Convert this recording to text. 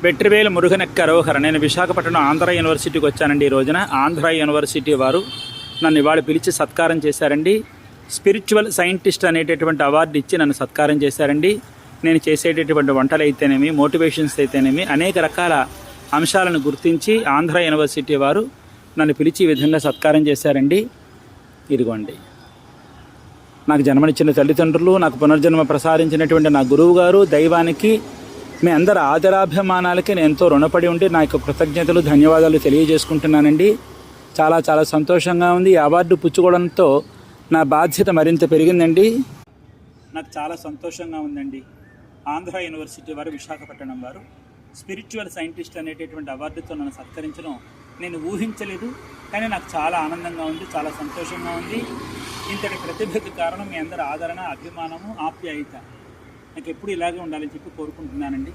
వెట్రివేలు మురుగనెక్క అరోహర. నేను విశాఖపట్నం ఆంధ్ర యూనివర్సిటీకి వచ్చానండి. ఈ రోజున ఆంధ్ర యూనివర్సిటీ వారు నన్ను ఇవాళ పిలిచి సత్కారం చేశారండి. స్పిరిచువల్ సైంటిస్ట్ అనేటటువంటి అవార్డు ఇచ్చి నన్ను సత్కారం చేశారండి. నేను చేసేటటువంటి వంటలు అయితేనేమి, మోటివేషన్స్ అయితేనేమి, అనేక రకాల అంశాలను గుర్తించి ఆంధ్ర యూనివర్సిటీ వారు నన్ను పిలిచి ఈ విధంగా సత్కారం చేశారండి. ఇదిగోండి, నాకు జన్మనిచ్చిన తల్లిదండ్రులు, నాకు పునర్జన్మ ప్రసాదించినటువంటి నా గురువు గారు, దైవానికి, మీ అందరి ఆదరాభిమానాలకి నేను ఎంతో రుణపడి ఉండి నా యొక్క కృతజ్ఞతలు, ధన్యవాదాలు తెలియజేసుకుంటున్నానండి. చాలా చాలా సంతోషంగా ఉంది. ఈ అవార్డు పుచ్చుకోవడంతో నా బాధ్యత మరింత పెరిగిందండి. నాకు చాలా సంతోషంగా ఉందండి. ఆంధ్ర యూనివర్సిటీ వారు, విశాఖపట్నం వారు స్పిరిచువల్ సైంటిస్ట్ అనేటటువంటి అవార్డుతో నన్ను సత్కరించడం నేను ఊహించలేదు. కానీ నాకు చాలా ఆనందంగా ఉంది, చాలా సంతోషంగా ఉంది. ఇంతటి ప్రతిభకు కారణం మీ అందరి ఆదరణ, అభిమానము, ఆప్యాయత. నాకు ఎప్పుడు ఇలాగే ఉండాలని చెప్పి కోరుకుంటున్నానండి.